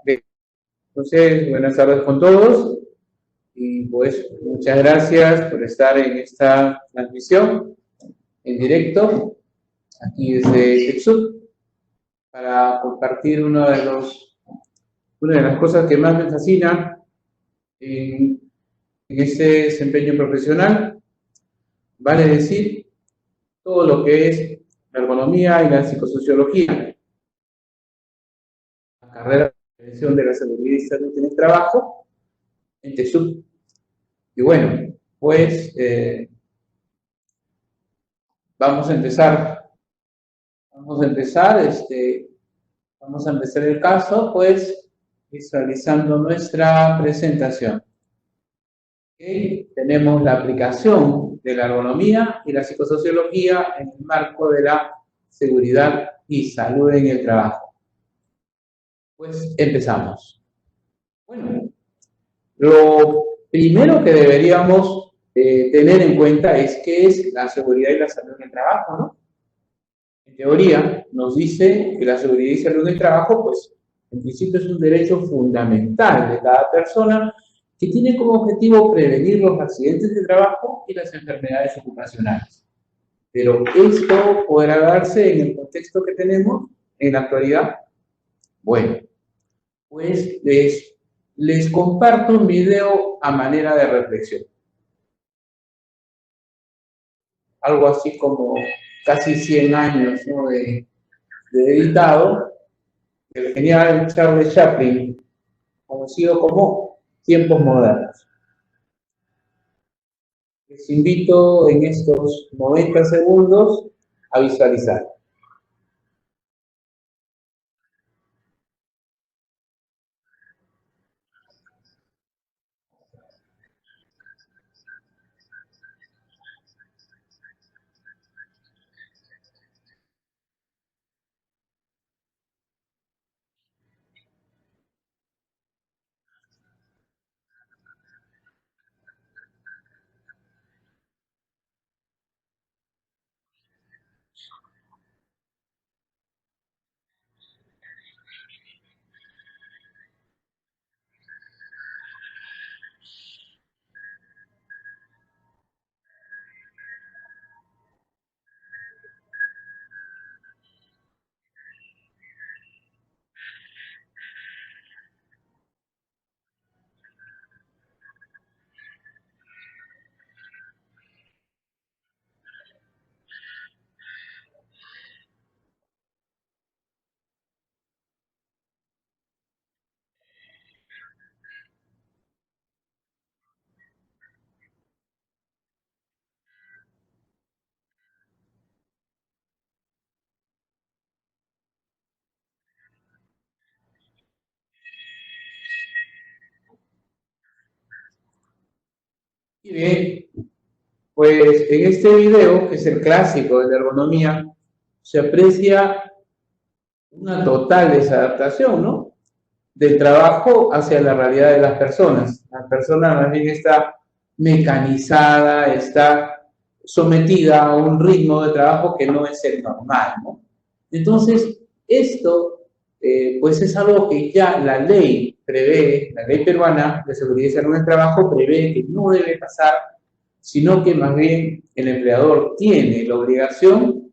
Bien, entonces, buenas tardes con todos y pues muchas gracias por estar en esta transmisión en directo aquí desde TechSoup para compartir una de las cosas que más me fascina en este desempeño profesional, vale decir, todo lo que es la ergonomía y la psicosociología, la carrera de prevención de la seguridad y salud en el trabajo en TechSoup. Y bueno, pues vamos a empezar. Vamos a empezar el caso, pues, visualizando nuestra presentación. ¿Okay? Tenemos la aplicación de la ergonomía y la psicosociología en el marco de la seguridad y salud en el trabajo. Pues empezamos. Bueno, lo primero que deberíamos tener en cuenta es qué es la seguridad y la salud en el trabajo, ¿no? En teoría, nos dice que la seguridad y salud del trabajo, pues, en principio es un derecho fundamental de cada persona que tiene como objetivo prevenir los accidentes de trabajo y las enfermedades ocupacionales. Pero esto podrá darse en el contexto que tenemos en la actualidad. Bueno, pues les comparto un video a manera de reflexión. Algo así como casi 100 años, ¿no?, de editado, el genial Charles Chaplin, conocido como Tiempos Modernos. Les invito en estos 90 segundos a visualizar. Y bien, pues en este video, que es el clásico de la ergonomía, se aprecia una total desadaptación, ¿no?, del trabajo hacia la realidad de las personas. La persona más bien está mecanizada, está sometida a un ritmo de trabajo que no es el normal, ¿no? Entonces, esto, pues es algo que ya la ley prevé, la ley peruana de seguridad y salud en el trabajo prevé que no debe pasar, sino que más bien el empleador tiene la obligación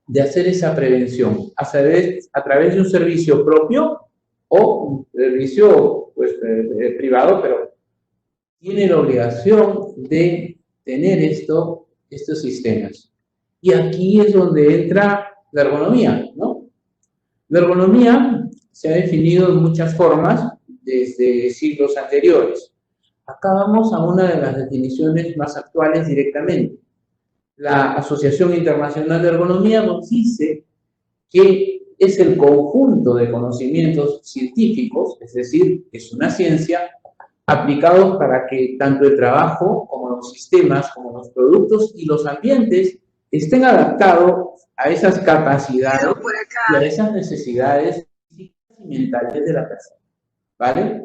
de hacer esa prevención a través de un servicio propio o un servicio, pues, privado, pero tiene la obligación de tener estos sistemas. Y aquí es donde entra la ergonomía, ¿no? La ergonomía se ha definido de muchas formas desde siglos anteriores. Acá vamos a una de las definiciones más actuales directamente. La Asociación Internacional de Ergonomía nos dice que es el conjunto de conocimientos científicos, es decir, es una ciencia, aplicados para que tanto el trabajo como los sistemas, como los productos y los ambientes estén adaptados a esas capacidades y a esas necesidades físicas y mentales de la persona, ¿vale?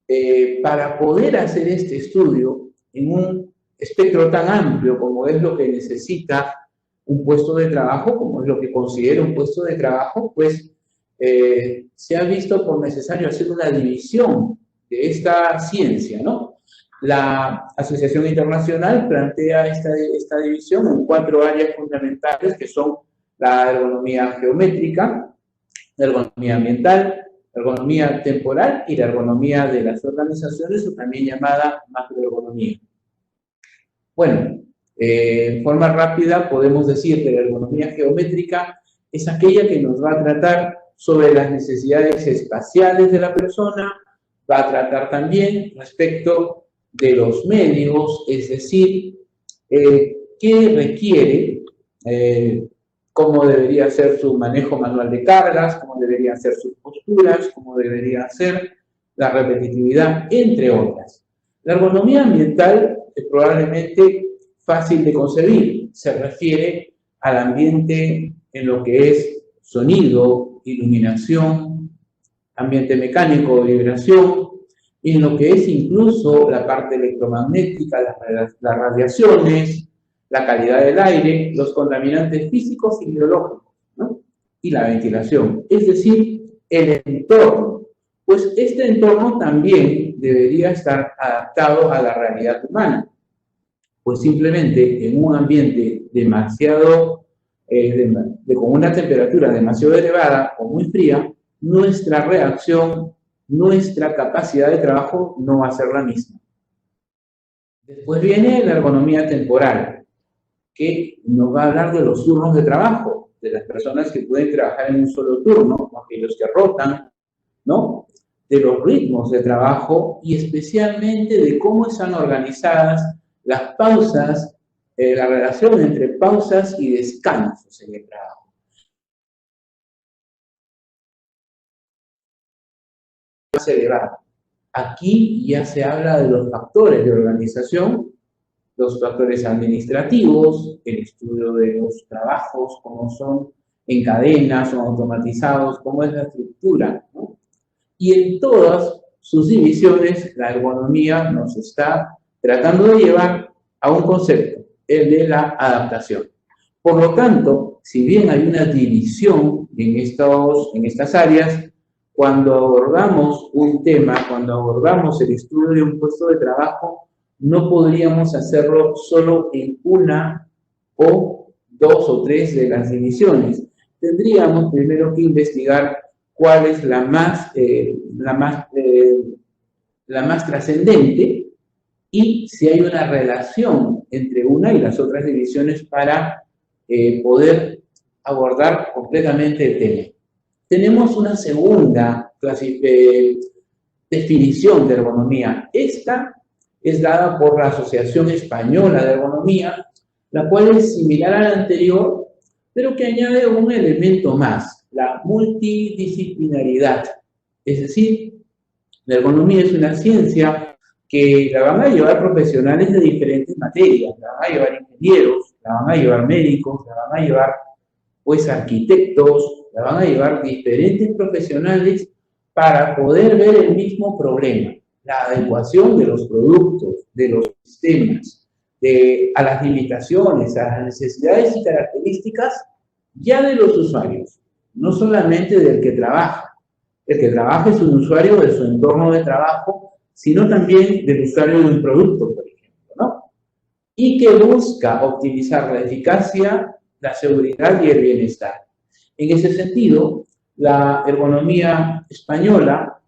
Y para poder hacer este estudio en un espectro tan amplio como es lo que necesita un puesto de trabajo, como es lo que considera un puesto de trabajo, pues se ha visto por necesario hacer una división de esta ciencia, ¿no? La Asociación Internacional plantea esta división en 4 áreas fundamentales que son la ergonomía geométrica, la ergonomía ambiental, la ergonomía temporal y la ergonomía de las organizaciones, o también llamada macroergonomía. Bueno, en forma rápida podemos decir que la ergonomía geométrica es aquella que nos va a tratar sobre las necesidades espaciales de la persona, va a tratar también respecto de los medios, es decir, qué requiere, cómo debería ser su manejo manual de cargas, cómo deberían ser sus posturas, cómo debería ser la repetitividad, entre otras. La ergonomía ambiental es probablemente fácil de concebir, se refiere al ambiente en lo que es sonido, iluminación, ambiente mecánico, vibración, y en lo que es incluso la parte electromagnética, las radiaciones, la calidad del aire, los contaminantes físicos y biológicos, ¿no? Y la ventilación, es decir, el entorno. Pues este entorno también debería estar adaptado a la realidad humana, pues simplemente en un ambiente demasiado, con una temperatura demasiado elevada o muy fría, nuestra reacción, nuestra capacidad de trabajo no va a ser la misma. Después viene la ergonomía temporal, que nos va a hablar de los turnos de trabajo, de las personas que pueden trabajar en un solo turno, aquellos que rotan, ¿no? De los ritmos de trabajo y especialmente de cómo están organizadas las pausas, la relación entre pausas y descansos en el trabajo. Más elevado. Aquí ya se habla de los factores de organización, los factores administrativos, el estudio de los trabajos, cómo son en cadenas o automatizados, cómo es la estructura, ¿no? Y en todas sus divisiones, la ergonomía nos está tratando de llevar a un concepto, el de la adaptación. Por lo tanto, si bien hay una división en estas áreas, cuando abordamos un tema, cuando abordamos el estudio de un puesto de trabajo, no podríamos hacerlo solo en una o 2 o 3 de las divisiones. Tendríamos primero que investigar cuál es la más trascendente y si hay una relación entre una y las otras divisiones para poder abordar completamente el tema. Tenemos una segunda definición de ergonomía. Esta es dada por la Asociación Española de Ergonomía, la cual es similar a la anterior, pero que añade un elemento más, la multidisciplinaridad. Es decir, la ergonomía es una ciencia que la van a llevar profesionales de diferentes materias, la van a llevar ingenieros, la van a llevar médicos, la van a llevar pues arquitectos, la van a llevar diferentes profesionales para poder ver el mismo problema, la adecuación de los productos, de los sistemas, a las limitaciones, a las necesidades y características ya de los usuarios, no solamente del que trabaja. El que trabaja es un usuario de su entorno de trabajo, sino también del usuario de un producto, por ejemplo, ¿no? Y que busca optimizar la eficacia, la seguridad y el bienestar. En ese sentido, la ergonomía española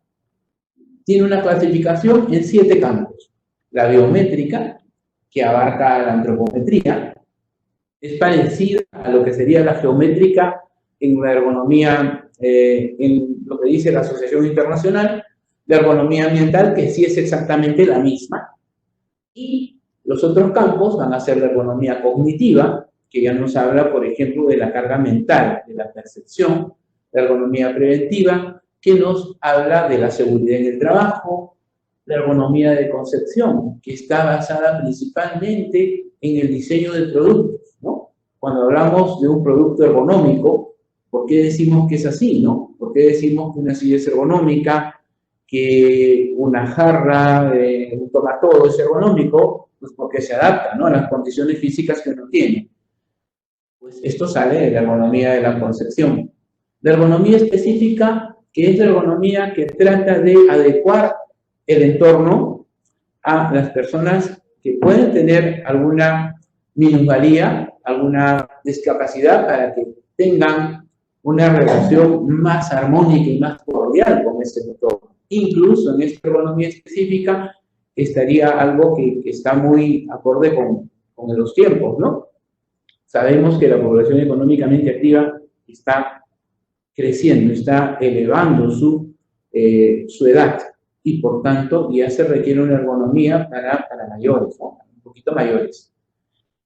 tiene una clasificación en 7 campos. La biométrica, que abarca la antropometría, es parecida a lo que sería la geométrica en la ergonomía, en lo que dice la Asociación Internacional, la ergonomía ambiental, que sí es exactamente la misma. Y los otros campos van a ser la ergonomía cognitiva, que ya nos habla, por ejemplo, de la carga mental, de la percepción, la ergonomía preventiva, que nos habla de la seguridad en el trabajo, la ergonomía de concepción, que está basada principalmente en el diseño de productos, ¿no? Cuando hablamos de un producto ergonómico, ¿por qué decimos que es así, no? ¿Por qué decimos que una silla es ergonómica, que una jarra, un tomatodo es ergonómico? Pues porque se adapta, ¿no?, a las condiciones físicas que uno tiene. Pues esto sale de la ergonomía de la concepción. La ergonomía específica, que es la ergonomía que trata de adecuar el entorno a las personas que pueden tener alguna minusvalía, alguna discapacidad, para que tengan una relación más armónica y más cordial con ese entorno. Incluso en esta ergonomía específica estaría algo que está muy acorde con los tiempos, ¿no? Sabemos que la población económicamente activa está creciendo, está elevando su edad, y por tanto ya se requiere una ergonomía para mayores, ¿no? Un poquito mayores.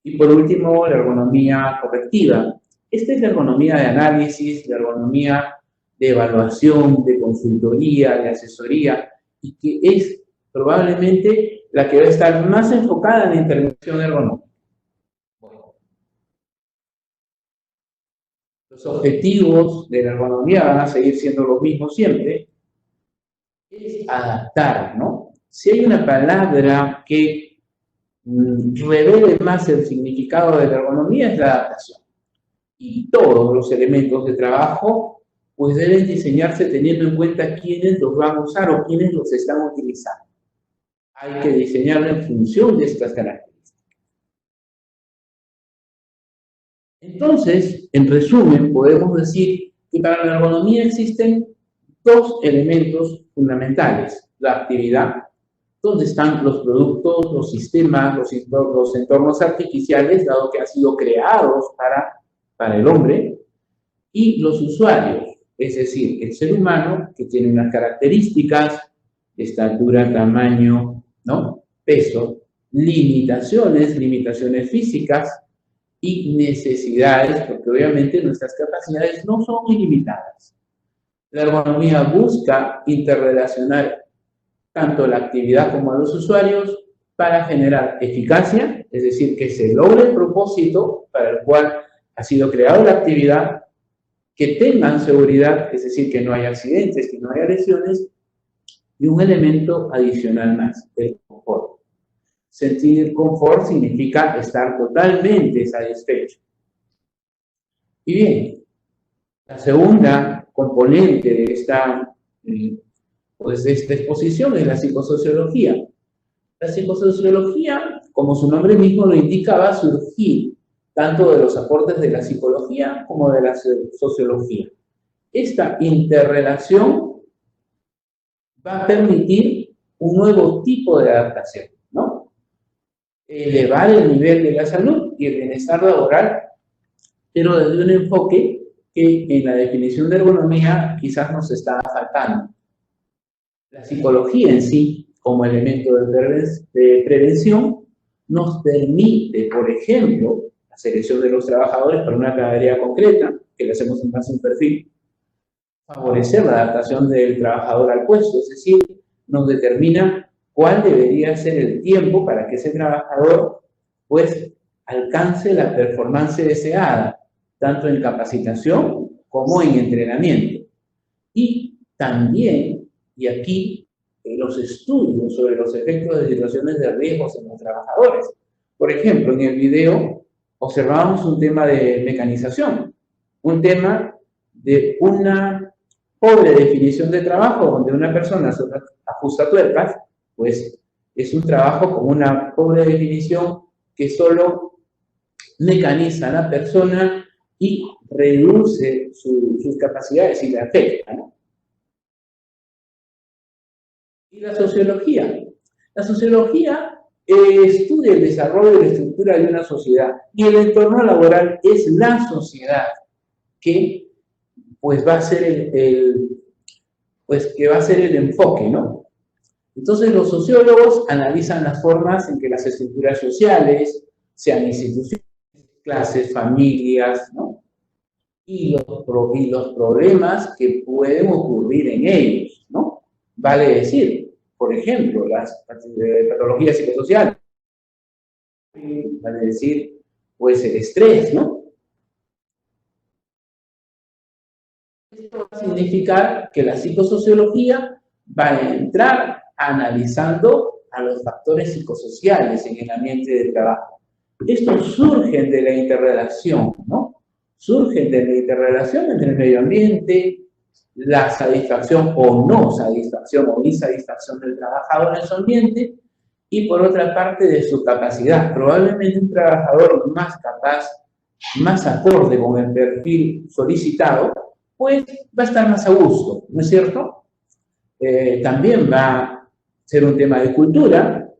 Y por último, la ergonomía correctiva. Esta es la ergonomía de análisis, la ergonomía de evaluación, de consultoría, de asesoría, y que es probablemente la que va a estar más enfocada en la intervención ergonómica. Bueno, los objetivos de la ergonomía van a seguir siendo los mismos siempre. Es adaptar, ¿no? Si hay una palabra que revele más el significado de la ergonomía, es la adaptación. Y todos los elementos de trabajo pues deben diseñarse teniendo en cuenta quiénes los van a usar o quiénes los están utilizando. Hay que diseñarlo en función de estas características. Entonces, en resumen, podemos decir que para la ergonomía existen dos elementos fundamentales: la actividad, donde están los productos, los sistemas, los entornos artificiales, dado que han sido creados para el hombre, y los usuarios, es decir, el ser humano, que tiene unas características, estatura, tamaño, ¿no? Peso, limitaciones físicas y necesidades, porque obviamente nuestras capacidades no son ilimitadas. La ergonomía busca interrelacionar tanto la actividad como a los usuarios para generar eficacia, es decir, que se logre el propósito para el cual ha sido creada la actividad, que tengan seguridad, es decir, que no haya accidentes, que no haya lesiones, y un elemento adicional más, el confort. Sentir confort significa estar totalmente satisfecho. Y bien, la segunda componente de esta exposición es la psicosociología. La psicosociología, como su nombre mismo lo indica, va a surgir tanto de los aportes de la psicología como de la sociología. Esta interrelación va a permitir un nuevo tipo de adaptación, ¿no? Elevar el nivel de la salud y el bienestar laboral, pero desde un enfoque que en la definición de ergonomía quizás nos está faltando. La psicología en sí, como elemento de prevención, nos permite, por ejemplo, la selección de los trabajadores para una tarea concreta, que le hacemos en base a un perfil, favorecer la adaptación del trabajador al puesto, es decir, nos determina cuál debería ser el tiempo para que ese trabajador pues alcance la performance deseada, tanto en capacitación como en entrenamiento. Y también, y aquí, los estudios sobre los efectos de situaciones de riesgos en los trabajadores. Por ejemplo, en el video observamos un tema de mecanización, un tema de una pobre definición de trabajo, donde una persona se ajusta tuercas, pues es un trabajo con una pobre definición que solo mecaniza a la persona y reduce sus capacidades y le afecta, ¿no? Y la sociología. La sociología estudia el desarrollo y la estructura de una sociedad, y el entorno laboral es la sociedad que pues va a ser el enfoque, ¿no? Entonces los sociólogos analizan las formas en que las estructuras sociales, sean instituciones, clases, familias, ¿no? Y los problemas que pueden ocurrir en ellos, ¿no? Vale decir, por ejemplo, las patologías psicosociales, vale decir, pues el estrés, ¿no? Esto va a significar que la psicosociología va a entrar analizando a los factores psicosociales en el ambiente de trabajo. Estos surgen de la interrelación, ¿no? surgen de la interrelación entre el medio ambiente, la satisfacción o no satisfacción o insatisfacción del trabajador en su ambiente, y por otra parte de su capacidad. Probablemente un trabajador más capaz, más acorde con el perfil solicitado, pues va a estar más a gusto, ¿no es cierto? También va a ser un tema de cultura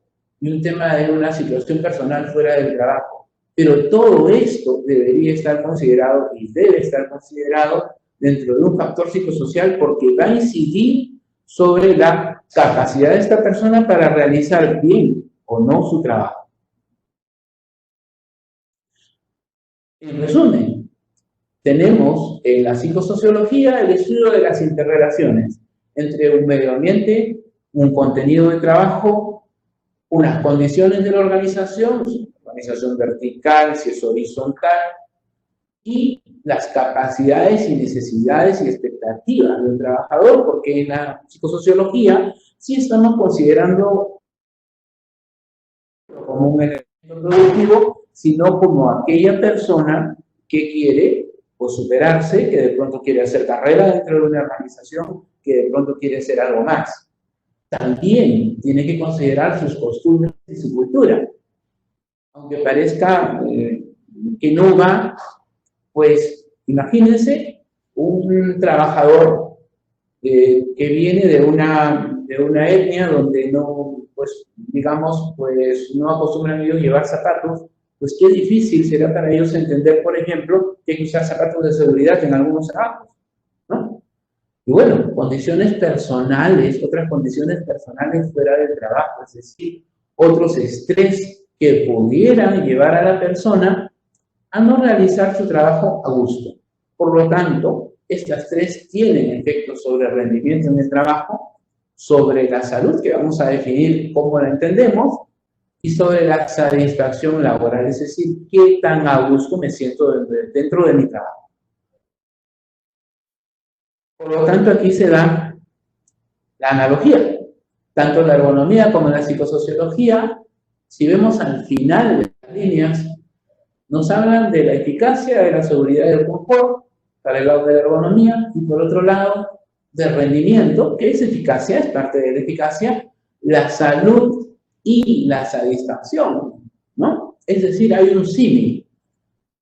y un tema de una situación personal fuera del trabajo. Pero todo esto debería estar considerado y debe estar considerado dentro de un factor psicosocial porque va a incidir sobre la capacidad de esta persona para realizar bien o no su trabajo. En resumen, tenemos en la psicosociología el estudio de las interrelaciones entre un medio ambiente, un contenido de trabajo, unas condiciones de la organización vertical, si es horizontal, y las capacidades y necesidades y expectativas del trabajador, porque en la psicosociología sí estamos considerando como un elemento productivo, sino como aquella persona que quiere pues, superarse, que de pronto quiere hacer carrera dentro de una organización, que de pronto quiere hacer algo más. También tiene que considerar sus costumbres y su cultura. Aunque parezca que no va, pues imagínense un trabajador que viene de una etnia donde no, pues digamos, pues no acostumbran ellos llevar zapatos, pues qué difícil será para ellos entender, por ejemplo, que hay que usar zapatos de seguridad en algunos trabajos, ¿no? Y bueno, condiciones personales, otras condiciones personales fuera del trabajo, es decir, otros estrés que pudieran llevar a la persona a no realizar su trabajo a gusto. Por lo tanto, estas tres tienen efectos sobre el rendimiento en el trabajo, sobre la salud, que vamos a definir cómo la entendemos, y sobre la satisfacción laboral, es decir, qué tan a gusto me siento dentro de mi trabajo. Por lo tanto, aquí se da la analogía. Tanto la ergonomía como la psicosociología, si vemos al final de las líneas, nos hablan de la eficacia, de la seguridad y del confort, para el lado de la ergonomía, y por otro lado, del rendimiento, que es eficacia, es parte de la eficacia, la salud y la satisfacción, ¿no? Es decir, hay un símil.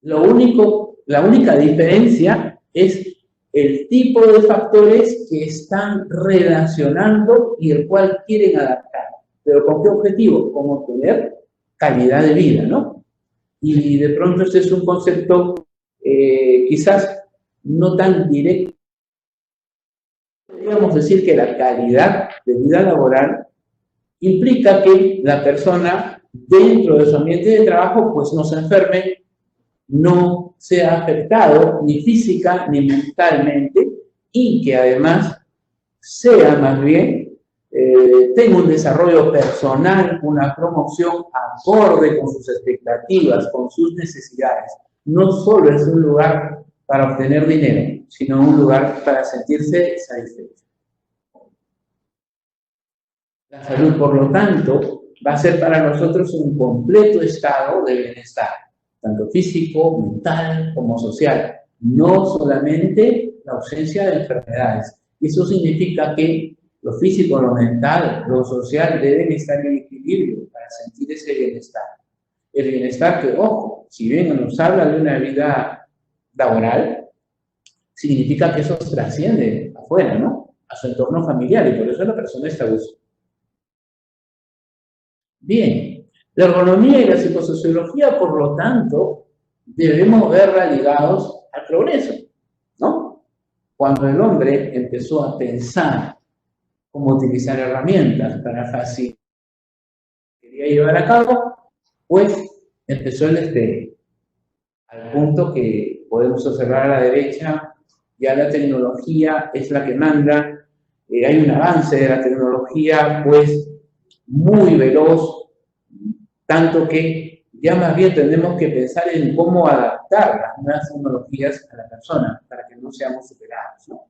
La única diferencia es el tipo de factores que están relacionando y el cual quieren adaptar. ¿Pero con qué objetivo? Con obtener calidad de vida, ¿no? Y de pronto este es un concepto quizás no tan directo. Podríamos decir que la calidad de vida laboral implica que la persona dentro de su ambiente de trabajo pues no se enferme, no sea afectado ni física ni mentalmente y que además sea más bien tenga un desarrollo personal, una promoción acorde con sus expectativas, con sus necesidades. No solo es un lugar para obtener dinero, sino un lugar para sentirse satisfecho. La salud, por lo tanto, va a ser para nosotros un completo estado de bienestar, tanto físico, mental como social, no solamente la ausencia de enfermedades. Y eso significa que lo físico, lo mental, lo social deben estar en equilibrio para sentir ese bienestar. El bienestar que, ojo, si bien nos habla de una vida laboral, significa que eso trasciende afuera, ¿no? A su entorno familiar y por eso la persona está a gusto. Bien, la ergonomía y la psicosociología, por lo tanto, debemos verla ligados al progreso, ¿no? Cuando el hombre empezó a pensar cómo utilizar herramientas para facilitar lo que quería llevar a cabo, pues empezó el despegue. Al punto que podemos observar a la derecha, ya la tecnología es la que manda, hay un avance de la tecnología, pues, muy veloz, tanto que ya más bien tenemos que pensar en cómo adaptar las nuevas tecnologías a la persona para que no seamos superados, ¿no?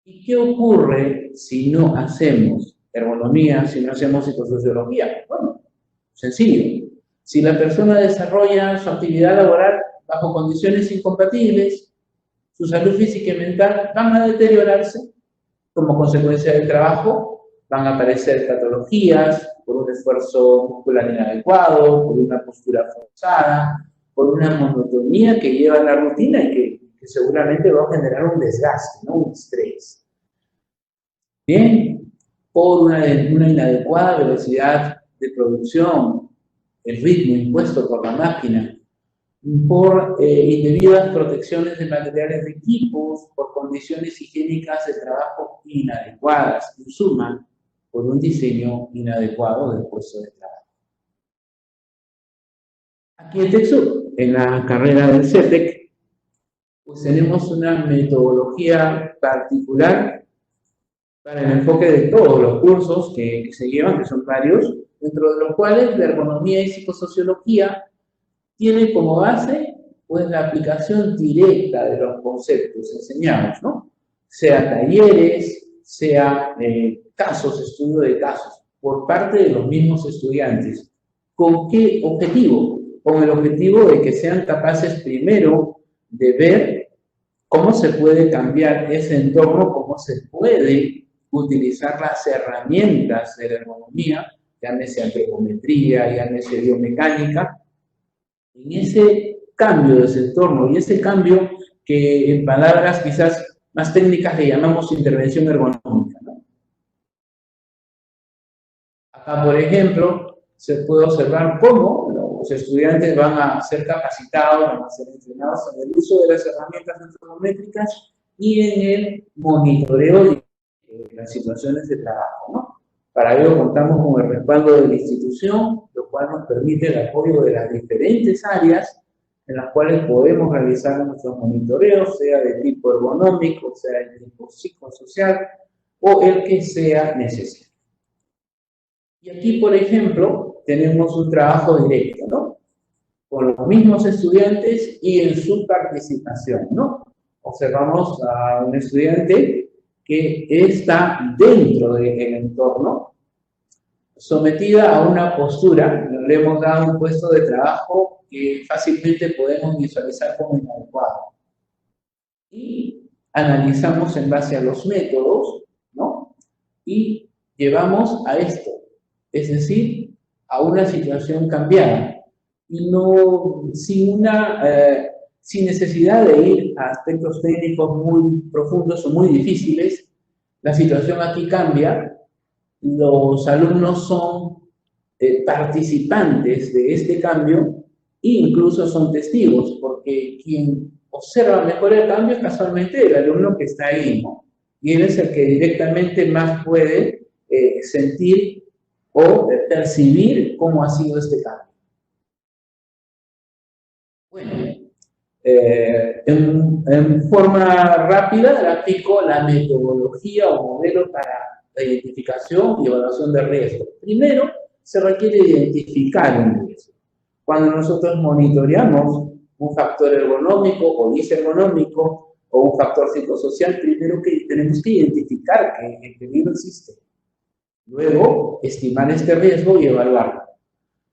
¿Y qué ocurre si no hacemos ergonomía, si no hacemos psicosociología? Bueno, sencillo. Si la persona desarrolla su actividad laboral, bajo condiciones incompatibles, su salud física y mental van a deteriorarse. Como consecuencia del trabajo van a aparecer patologías por un esfuerzo muscular inadecuado, por una postura forzada, por una monotonía que lleva a la rutina y que seguramente va a generar un desgaste, ¿no? Un estrés. Bien, por una inadecuada velocidad de producción, el ritmo impuesto por la máquina, por indebidas protecciones de materiales de equipos, por condiciones higiénicas de trabajo inadecuadas, en suma, por un diseño inadecuado del puesto de trabajo. Aquí en TechSoup, en la carrera del CETEC, pues tenemos una metodología particular para el enfoque de todos los cursos que se llevan, que son varios, dentro de los cuales la ergonomía y psicosociología tiene como base pues la aplicación directa de los conceptos enseñados, ¿no? Sea talleres, sea casos, estudio de casos, por parte de los mismos estudiantes. ¿Con qué objetivo? Con el objetivo de que sean capaces primero de ver cómo se puede cambiar ese entorno, cómo se puede utilizar las herramientas de la ergonomía, llámese antropometría, llámese biomecánica, en ese cambio de ese entorno y ese cambio que en palabras quizás más técnicas le llamamos intervención ergonómica, ¿no? Acá, por ejemplo, se puede observar cómo los estudiantes van a ser capacitados, van a ser entrenados en el uso de las herramientas antropométricas y en el monitoreo de las situaciones de trabajo, ¿no? Para ello contamos con el respaldo de la institución, lo cual nos permite el apoyo de las diferentes áreas en las cuales podemos realizar nuestros monitoreos, sea de tipo ergonómico, sea de tipo psicosocial o el que sea necesario. Y aquí, por ejemplo, tenemos un trabajo directo, ¿no? Con los mismos estudiantes y en su participación, ¿no? Observamos a un estudiante que está dentro del entorno, sometida a una postura, le hemos dado un puesto de trabajo que fácilmente podemos visualizar como inadecuado. Y analizamos en base a los métodos, ¿no? Y llevamos a esto, es decir, a una situación cambiada, y no sin necesidad de ir a aspectos técnicos muy profundos o muy difíciles. La situación aquí cambia, los alumnos son participantes de este cambio e incluso son testigos, porque quien observa mejor el cambio es casualmente el alumno que está ahí, ¿no? Y él es el que directamente más puede sentir o percibir cómo ha sido este cambio. Bueno, en forma rápida grafico la metodología o modelo para la identificación y evaluación de riesgo. Primero, se requiere identificar un riesgo. Cuando nosotros monitoreamos un factor ergonómico o disergonómico o un factor psicosocial, primero que tenemos que identificar que el peligro existe. Luego, estimar este riesgo y evaluarlo.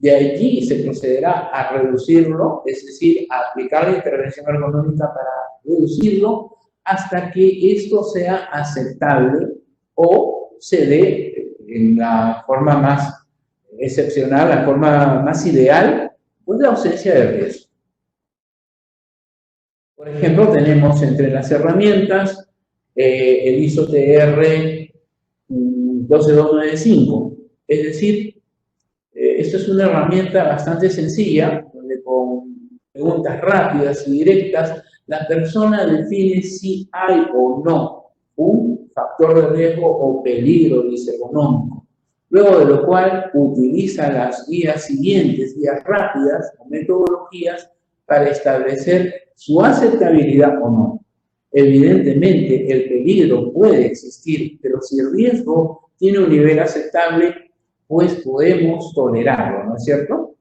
De allí se procederá a reducirlo, es decir, a aplicar la intervención ergonómica para reducirlo hasta que esto sea aceptable o se dé en la forma más excepcional, la forma más ideal, pues la ausencia de riesgo. Por ejemplo, tenemos entre las herramientas el ISO-TR 12295, es decir, esto es una herramienta bastante sencilla, donde con preguntas rápidas y directas, la persona define si hay o no un factor de riesgo o peligro disergonómico. Luego de lo cual utiliza las guías siguientes, guías rápidas o metodologías para establecer su aceptabilidad o no. Evidentemente, el peligro puede existir, pero si el riesgo tiene un nivel aceptable, pues podemos tolerarlo, ¿no es cierto?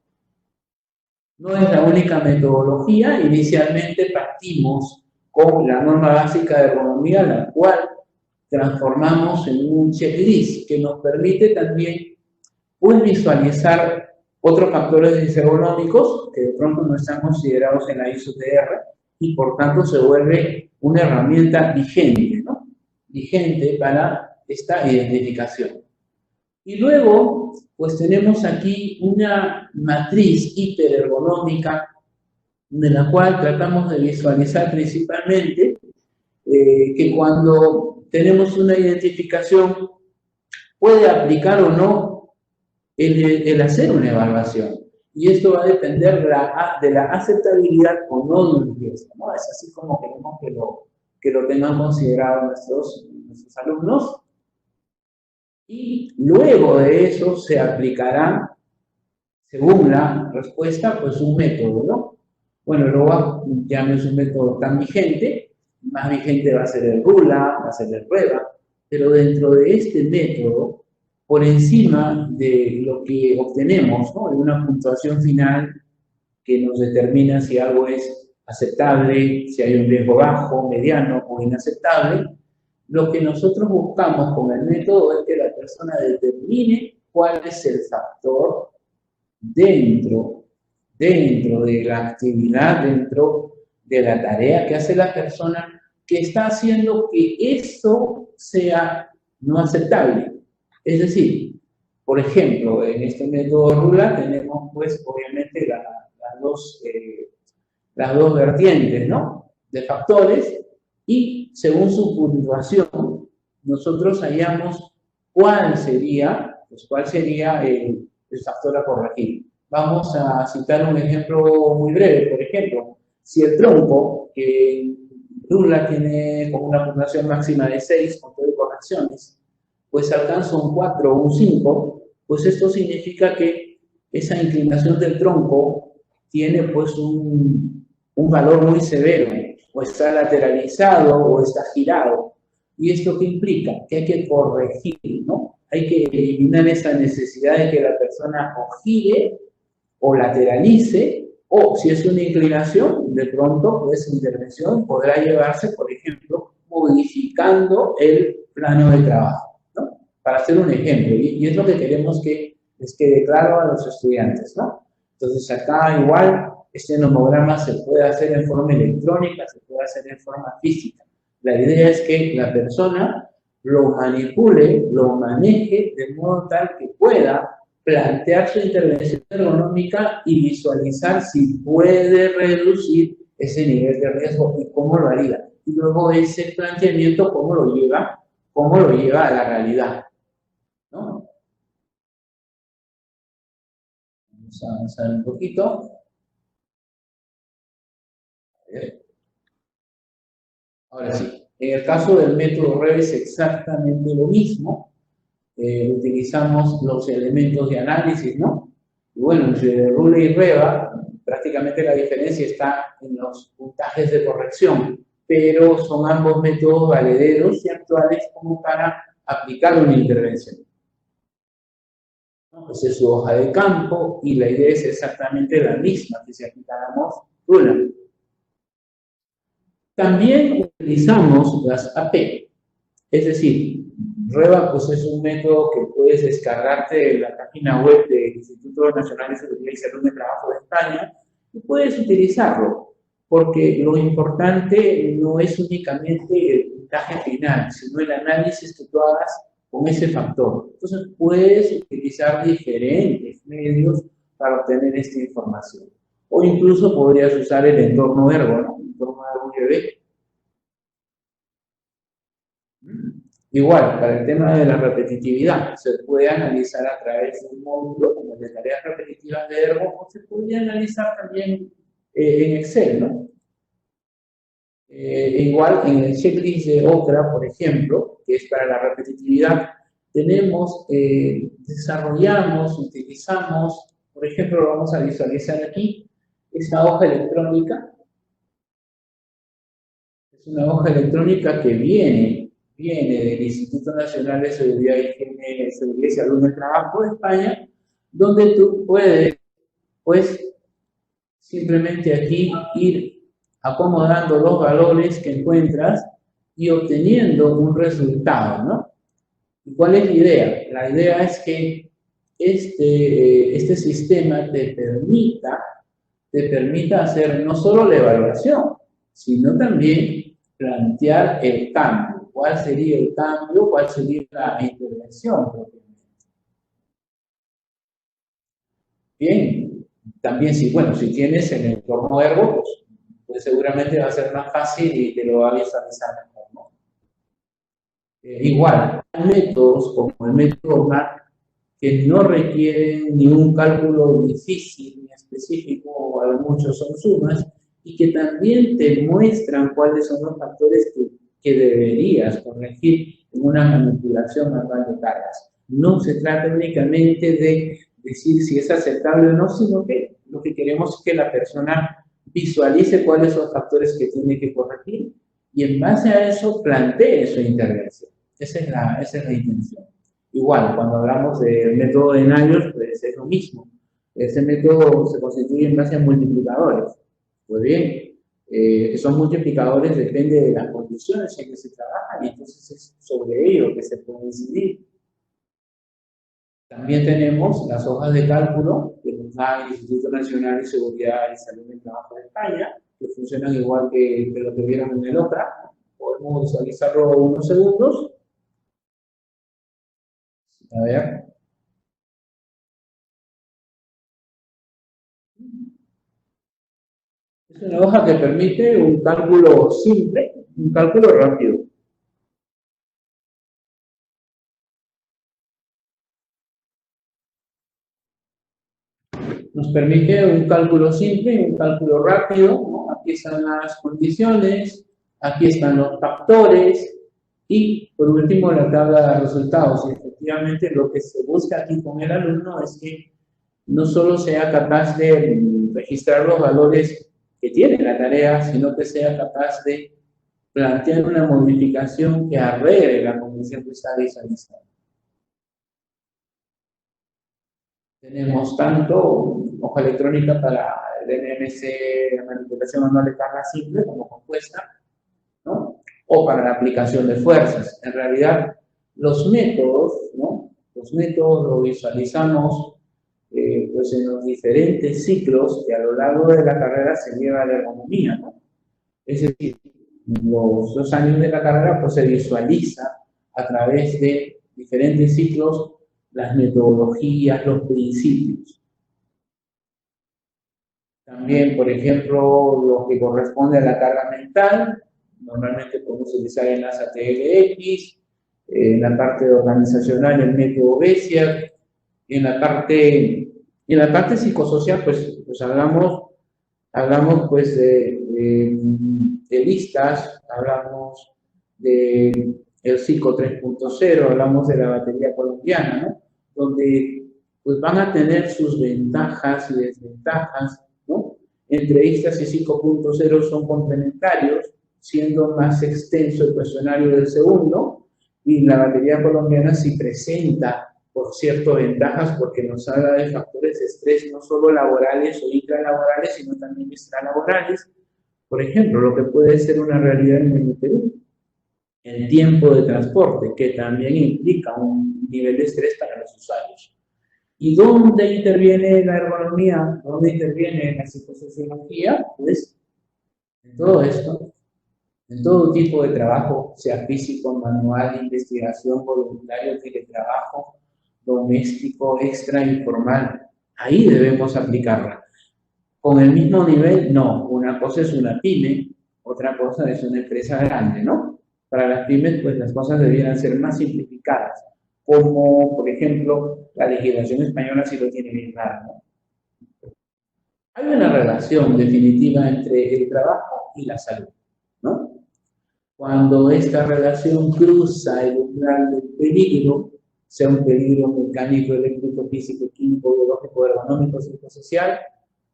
No es la única metodología. Inicialmente partimos con la norma básica de ergonomía, la cual transformamos en un checklist que nos permite también pues, visualizar Otros factores ergonómicos que de pronto no están considerados en la ISO-TR y por tanto se vuelve una herramienta vigente, ¿no? Vigente para esta identificación. Y luego, pues tenemos aquí una matriz hiperergonómica de la cual tratamos de visualizar principalmente que cuando tenemos una identificación puede aplicar o no el hacer una evaluación. Y esto va a depender de la aceptabilidad o no de una pieza, ¿no? Es así como queremos que lo tengan considerado nuestros alumnos. Y luego de eso se aplicará, según la respuesta, pues un método, ¿no? Bueno, luego ya no es un método tan vigente, más vigente va a ser el RULA, va a ser el prueba, pero dentro de este método, por encima de lo que obtenemos, ¿no? De una puntuación final que nos determina si algo es aceptable, si hay un riesgo bajo, mediano o inaceptable, lo que nosotros buscamos con el método es que la persona determine cuál es el factor dentro de la actividad, dentro de la tarea que hace la persona que está haciendo que eso sea no aceptable. Es decir, por ejemplo, en este método RULA tenemos pues obviamente las dos vertientes, ¿no? De factores y según su puntuación nosotros hallamos cuál sería el factor a corregir. Vamos a citar un ejemplo muy breve. Por ejemplo, si el tronco, que RULA tiene como una puntuación máxima de 6 con todo y correcciones, pues alcanza un 4 o un 5, pues esto significa que esa inclinación del tronco tiene pues un valor muy severo, o está lateralizado o está girado. ¿Y esto qué implica? Que hay que corregir, ¿no? Hay que eliminar esa necesidad de que la persona o gire o lateralice, o si es una inclinación, de pronto pues intervención podrá llevarse, por ejemplo, modificando el plano de trabajo, ¿no? Para hacer un ejemplo, y es lo que queremos que les quede claro a los estudiantes, ¿no? Entonces acá igual este nomograma se puede hacer en forma electrónica, se puede hacer en forma física. La idea es que la persona lo manipule, lo maneje de modo tal que pueda plantear su intervención ergonómica y visualizar si puede reducir ese nivel de riesgo y cómo lo haría. Y luego ese planteamiento, cómo lo lleva a la realidad, ¿no? Vamos a avanzar un poquito. Ahora sí, en el caso del método REV es exactamente lo mismo. Utilizamos los elementos de análisis, ¿no? Y bueno, entre RULA y REVA, prácticamente la diferencia está en los puntajes de corrección, pero son ambos métodos valederos y actuales como para aplicar una intervención. Pues es su hoja de campo y la idea es exactamente la misma que si aplicáramos RULA. También utilizamos las AP, es decir, REVA pues es un método que puedes descargarte de la página web del Instituto Nacional de Seguridad y Salud de Trabajo de España y puedes utilizarlo, porque lo importante no es únicamente el puntaje final, sino el análisis que tú hagas con ese factor. Entonces puedes utilizar diferentes medios para obtener esta información. O incluso podrías usar el entorno Ergo, ¿no? El entorno Ergo UV. Igual, para el tema de la repetitividad, se puede analizar a través de un módulo como el de tareas repetitivas de Ergo, o se podría analizar también en Excel, ¿no? Igual, en el checklist de OCRA, por ejemplo, que es para la repetitividad, tenemos, desarrollamos, utilizamos, por ejemplo, lo vamos a visualizar aquí, esta hoja electrónica. Es una hoja electrónica que viene del Instituto Nacional de Seguridad y Salud del Trabajo de España, donde tú puedes, pues, simplemente aquí ir acomodando los valores que encuentras y obteniendo un resultado, ¿no? ¿Y cuál es la idea? La idea es que este sistema te permita hacer no solo la evaluación, sino también plantear el cambio. ¿Cuál sería el cambio? ¿Cuál sería la intervención? Bien, también si, bueno, si tienes en el entorno ergo, pues seguramente va a ser más fácil y te lo va a visualizar mejor, ¿no? Igual, hay métodos como el método MAC que no requieren ni un cálculo difícil ni específico, o a lo mucho son sumas, y que también te muestran cuáles son los factores que deberías corregir en una manipulación manual de cargas. No se trata únicamente de decir si es aceptable o no, sino que lo que queremos es que la persona visualice cuáles son los factores que tiene que corregir y en base a eso plantee su intervención. Esa es la intención. Igual, cuando hablamos del método de Navier, pues es lo mismo. Ese método se constituye en base a multiplicadores. Pues bien, esos multiplicadores dependen de las condiciones en que se trabajan y entonces es sobre ello que se puede incidir. También tenemos las hojas de cálculo que nos da el Instituto Nacional de Seguridad y Salud del Trabajo de España, que funcionan igual que lo que vieron en el OCRA. Podemos visualizarlo unos segundos. A ver. Es una hoja que permite un cálculo simple, un cálculo rápido. Nos permite un cálculo simple, un cálculo rápido, ¿no? Aquí están las condiciones, aquí están los factores y por último la tabla de resultados. Y efectivamente lo que se busca aquí con el alumno es que no solo sea capaz de registrar los valores que tiene la tarea, sino que sea capaz de plantear una modificación que arregle la condición que está visualizando. Tenemos tanto hoja electrónica para el NMC, la manipulación manual de carga simple como compuesta, ¿no? O para la aplicación de fuerzas. En realidad, los métodos, ¿no? Los métodos los visualizamos pues en los diferentes ciclos que a lo largo de la carrera se lleva la ergonomía, ¿no? Es decir, los 2 años de la carrera pues se visualiza a través de diferentes ciclos las metodologías, los principios. También, por ejemplo, lo que corresponde a la carga mental, normalmente podemos utilizar en las ATLX, en la parte organizacional el método BESIAC, en la parte psicosocial, pues hablamos pues de listas, hablamos de el Psico 3.0, hablamos de la batería colombiana, ¿no? Donde pues van a tener sus ventajas y desventajas, ¿no? Entrevistas y 5.0 son complementarios, siendo más extenso el cuestionario del segundo, y la batería colombiana sí presenta, por cierto, ventajas porque nos habla de factores de estrés no solo laborales o intralaborales, sino también extralaborales. Por ejemplo, lo que puede ser una realidad en el Perú, el tiempo de transporte, que también implica un nivel de estrés para los usuarios. ¿Y dónde interviene la ergonomía? ¿Dónde interviene la psicosociología? Pues en todo esto, en todo tipo de trabajo, sea físico, manual, investigación, voluntario, teletrabajo, doméstico, extra, informal. Ahí debemos aplicarla. Con el mismo nivel, no. Una cosa es una pyme, otra cosa es una empresa grande, ¿no? Para las pymes, pues las cosas deberían ser más simplificadas, como, por ejemplo, la legislación española sí lo tiene bien claro, ¿no? Hay una relación definitiva entre el trabajo y la salud, ¿no? Cuando esta relación cruza el umbral del peligro, sea un peligro mecánico, eléctrico, físico, químico, biológico, ergonómico, psicosocial,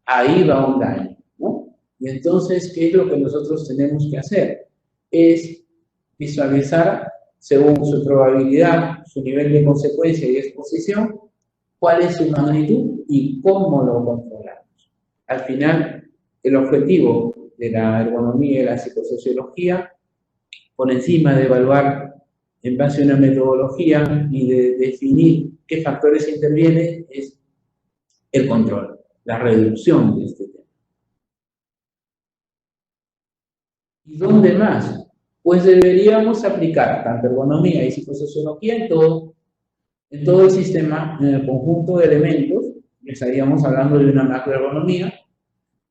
ahí va un daño, ¿no? Y entonces, ¿qué es lo que nosotros tenemos que hacer? Es visualizar, según su probabilidad, su nivel de consecuencia y exposición, cuál es su magnitud y cómo lo controlamos. Al final, el objetivo de la ergonomía y la psicosociología, por encima de evaluar en base a una metodología y de definir qué factores intervienen, es el control, la reducción de este tema. ¿Y dónde más? Pues deberíamos aplicar tanto ergonomía y psicosociología en todo el sistema, en el conjunto de elementos. Estaríamos hablando de una macroergonomía,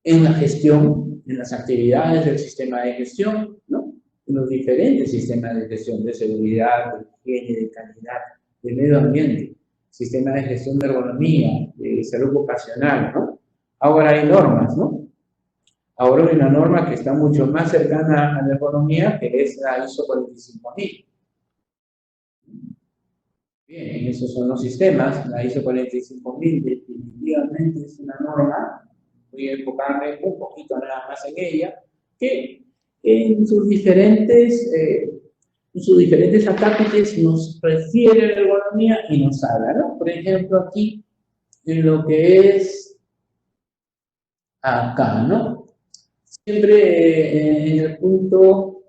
en la gestión, en las actividades del sistema de gestión, ¿no? En los diferentes sistemas de gestión de seguridad, de higiene, de calidad, de medio ambiente, sistema de gestión de ergonomía, de salud ocupacional, ¿no? Ahora hay normas, ¿no? Ahora hay una norma que está mucho más cercana a la ergonomía, que es la ISO 45000. Bien, esos son los sistemas. La ISO 45000 definitivamente es una norma, voy a enfocarme un poquito nada más en ella, que en sus diferentes acápites nos refiere a la ergonomía y nos habla, ¿no? Por ejemplo, aquí, en lo que es acá, ¿no? Siempre en el punto,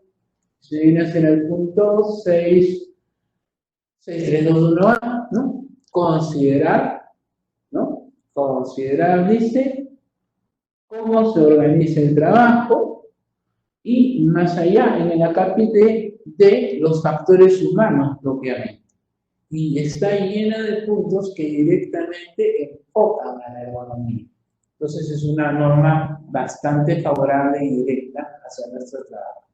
si vienes en el punto 6321A, ¿no? Considerar, ¿no? Considerar, dice, cómo se organiza el trabajo y más allá, en el acápite de los factores humanos propiamente. Y está llena de puntos que directamente enfocan a la ergonomía. Entonces es una norma bastante favorable y directa hacia nuestro trabajo.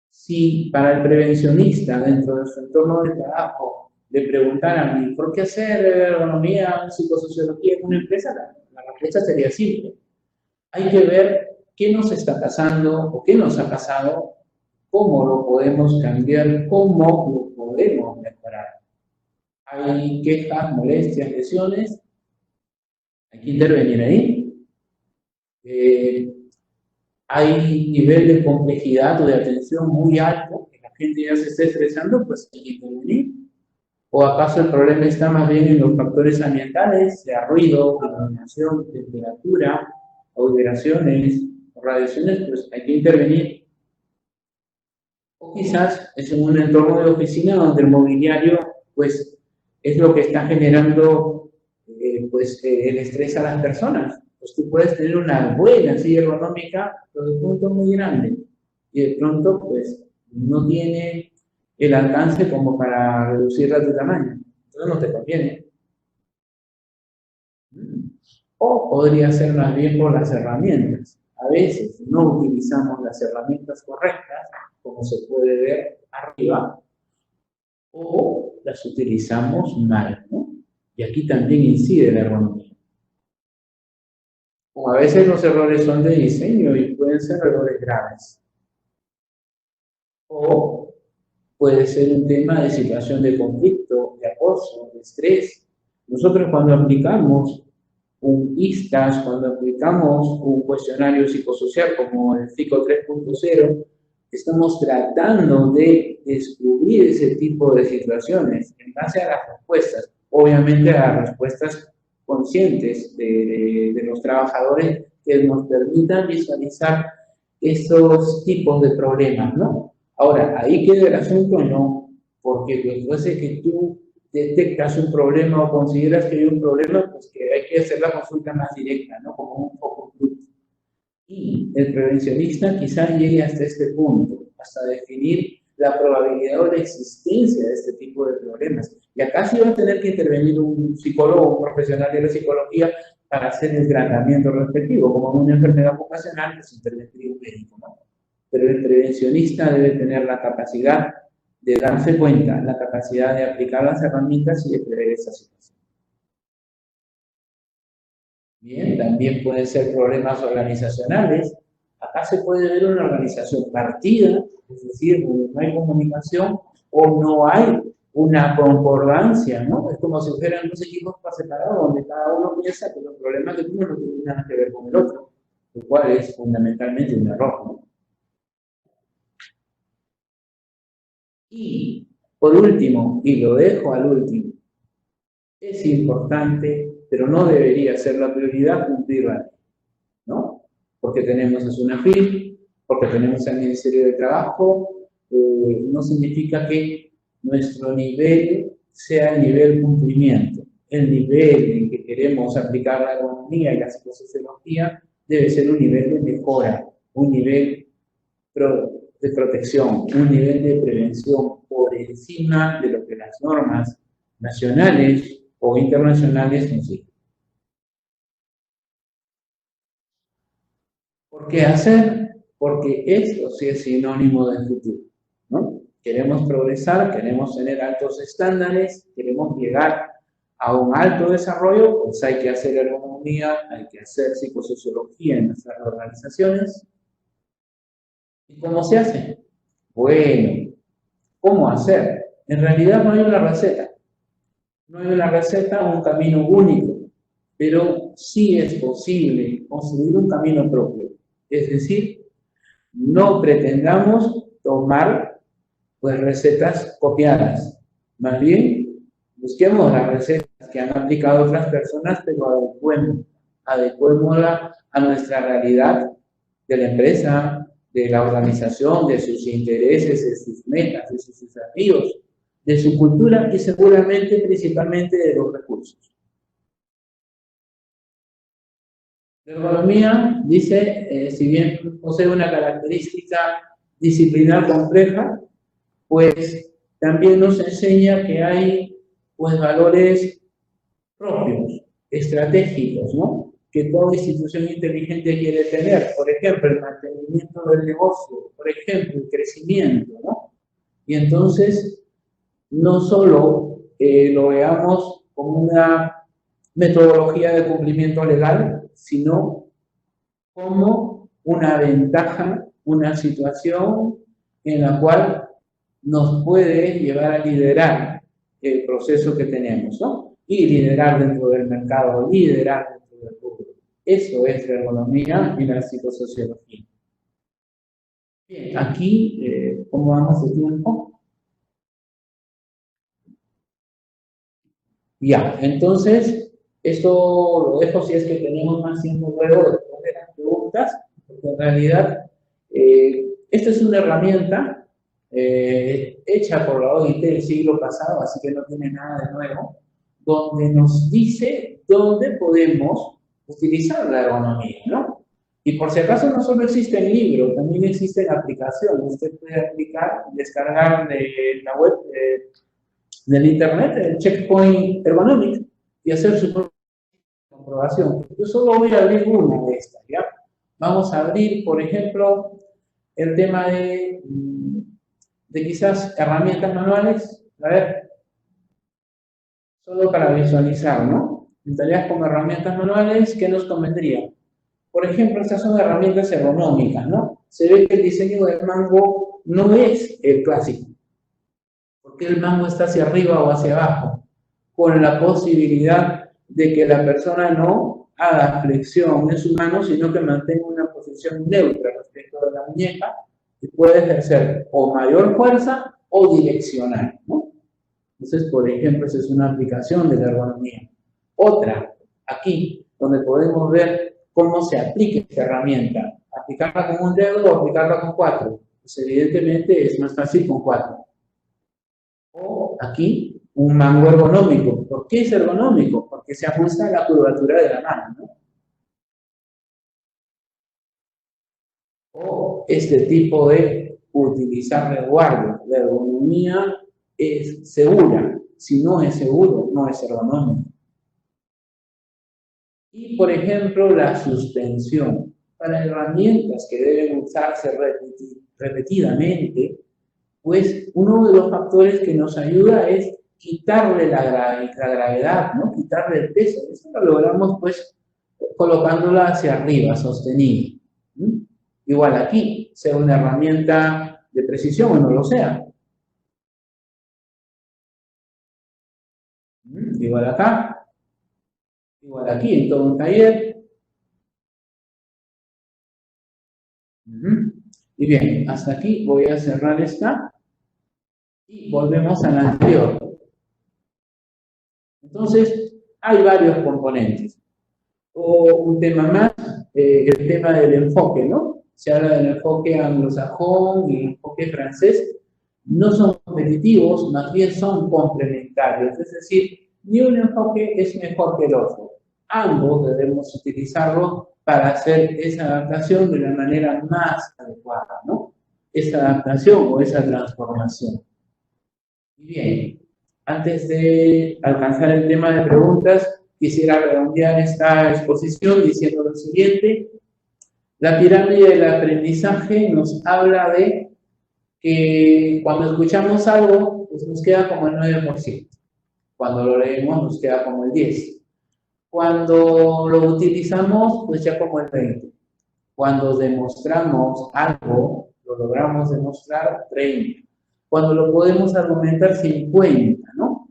Si para el prevencionista dentro de su entorno de trabajo le preguntaran ¿por qué hacer ergonomía o psicosociología en una empresa? La respuesta sería simple. Hay que ver qué nos está pasando o qué nos ha pasado, cómo lo podemos cambiar, cómo lo podemos mejorar. Hay quejas, molestias, lesiones, hay que intervenir ahí. Hay nivel de complejidad o de atención muy alto, que la gente ya se está estresando, pues hay que intervenir. ¿O acaso el problema está más bien en los factores ambientales, sea ruido, contaminación, temperatura, o vibraciones, o radiaciones? Pues hay que intervenir. O quizás es en un entorno de oficina donde el mobiliario, pues, es lo que está generando, el estrés a las personas. Pues tú puedes tener una buena silla ergonómica, pero de punto muy grande, y de pronto, pues, no tiene el alcance como para reducirla de tamaño. Entonces no te conviene. O podría ser más bien por las herramientas. A veces no utilizamos las herramientas correctas, como se puede ver arriba, o las utilizamos mal, ¿no? Y aquí también incide la ergonomía. O a veces los errores son de diseño y pueden ser errores graves. O puede ser un tema de situación de conflicto, de acoso, de estrés. Nosotros cuando aplicamos un ISTAS, cuando aplicamos un cuestionario psicosocial como el PSICO 3.0, estamos tratando de descubrir ese tipo de situaciones en base a las respuestas, obviamente a las respuestas conscientes de los trabajadores que nos permitan visualizar esos tipos de problemas, ¿no? Ahora, ahí queda el asunto, no, porque después de que tú detectas un problema o consideras que hay un problema, pues que hay que hacer la consulta más directa, ¿no? Como un foco group. Y el prevencionista quizá llegue hasta este punto, hasta definir la probabilidad o la existencia de este tipo de problemas. Y acá sí va a tener que intervenir un psicólogo, un profesional de la psicología para hacer el tratamiento respectivo, como en una enfermedad ocupacional, pues intervenir un médico, ¿no? Pero el prevencionista debe tener la capacidad de darse cuenta, la capacidad de aplicar las herramientas y de prever esa situación. Bien, también pueden ser problemas organizacionales. Acá se puede ver una organización partida, es decir, donde no hay comunicación o no hay una concordancia, ¿no? Es como si fueran dos equipos separados donde cada uno piensa que los problemas de uno no tienen nada que ver con el otro, lo cual es fundamentalmente un error, ¿no? Y, por último, y lo dejo al último, es importante, pero no debería ser la prioridad cumplir la ley, ¿no? Porque tenemos a SUNAFIL, porque tenemos al Ministerio de Trabajo, no significa que nuestro nivel sea el nivel cumplimiento. El nivel en que queremos aplicar la ergonomía y la psicosociología debe ser un nivel de mejora, un nivel de protección, un nivel de prevención por encima de lo que las normas nacionales o internacionales nos dicen. ¿Por qué hacer? Porque esto sí es sinónimo del futuro, ¿no? Queremos progresar, queremos tener altos estándares, queremos llegar a un alto desarrollo, pues hay que hacer ergonomía, hay que hacer psicosociología en nuestras organizaciones. ¿Y cómo se hace? Bueno, ¿cómo hacer? En realidad no hay una receta. No hay una receta o un camino único, pero sí es posible construir un camino propio. Es decir, no pretendamos tomar pues recetas copiadas. Más bien, busquemos las recetas que han aplicado otras personas, pero adecuémosla a nuestra realidad de la empresa, de la organización, de sus intereses, de sus metas, de sus desafíos, de su cultura y seguramente principalmente de los recursos. La ergonomía dice, si bien posee una característica disciplinar compleja, pues también nos enseña que hay pues valores propios, estratégicos, ¿no? Que toda institución inteligente quiere tener. Por ejemplo, el mantenimiento del negocio, por ejemplo, el crecimiento, ¿no? Y entonces, no solo lo veamos como una metodología de cumplimiento legal, sino como una ventaja, una situación en la cual nos puede llevar a liderar el proceso que tenemos, ¿no? Y liderar dentro del mercado, liderar dentro del público. Eso es la ergonomía y la psicosociología. Bien, aquí, ¿cómo vamos de tiempo? Ya, entonces, esto lo dejo si es que tenemos más tiempo luego de las preguntas, porque en realidad esta es una herramienta hecha por la OIT del siglo pasado, así que no tiene nada de nuevo, donde nos dice dónde podemos utilizar la ergonomía, ¿no? Y por si acaso no solo existe en libro, también existe en aplicación. Usted puede aplicar, descargar de la web del internet el checkpoint ergonómico y hacer su propia comprobación. Yo solo voy a abrir una de estas, ¿ya? Vamos a abrir, por ejemplo, el tema de quizás herramientas manuales. A ver, solo para visualizar, ¿no? En tareas como herramientas manuales, ¿qué nos convendría? Por ejemplo, estas son herramientas ergonómicas, ¿no? Se ve que el diseño del mango no es el clásico, porque el mango está hacia arriba o hacia abajo, con la posibilidad de que la persona no haga flexión en su mano, sino que mantenga una posición neutra respecto de la muñeca y puede ejercer o mayor fuerza o direccional, ¿no? Entonces, por ejemplo, esa es una aplicación de la ergonomía. Otra, aquí, donde podemos ver cómo se aplica esta herramienta. ¿Aplicarla con un dedo o aplicarla con 4? Pues evidentemente es más fácil con 4. O aquí, un mango ergonómico. ¿Por qué es ergonómico? Porque se ajusta a la curvatura de la mano, ¿no? O este tipo de utilizar resguardo. La ergonomía es segura. Si no es seguro, no es ergonómico. Y, por ejemplo, la suspensión. Para herramientas que deben usarse repetidamente, pues uno de los factores que nos ayuda es quitarle la gravedad, ¿no? Quitarle el peso. Eso lo logramos, pues, colocándola hacia arriba, sostenida. Igual aquí, sea una herramienta de precisión o no lo sea. Igual acá, igual aquí, en todo un taller. Y bien, hasta aquí voy a cerrar esta y volvemos a la anterior. Entonces, hay varios componentes. O un tema más, el tema del enfoque, ¿no? Se habla del enfoque anglosajón y el enfoque francés. no son competitivos, más bien son complementarios, es decir, ni un enfoque es mejor que el otro. Ambos debemos utilizarlo para hacer esa adaptación de la manera más adecuada, ¿no? Esa adaptación o esa transformación. Y bien, antes de alcanzar el tema de preguntas, quisiera redondear esta exposición diciendo lo siguiente. La pirámide del aprendizaje nos habla de que cuando escuchamos algo, pues nos queda como el 9%. Cuando lo leemos nos queda como el 10%. Cuando lo utilizamos, pues ya como el 20%. Cuando demostramos algo, lo logramos demostrar 30%. Cuando lo podemos argumentar 50%, ¿no?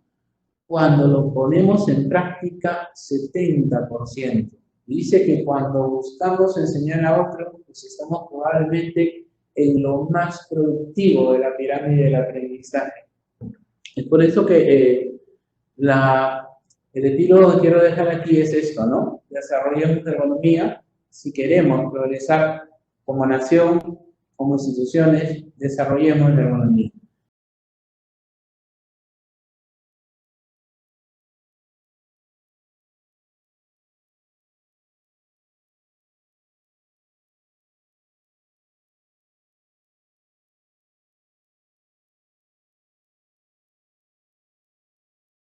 Cuando lo ponemos en práctica 70%. Dice que cuando buscamos enseñar a otro, pues estamos probablemente en lo más productivo de la pirámide del aprendizaje. Es por eso que el estilo que quiero dejar aquí es esto, ¿no? Desarrollemos la ergonomía si queremos progresar como nación, como instituciones, desarrollemos la ergonomía.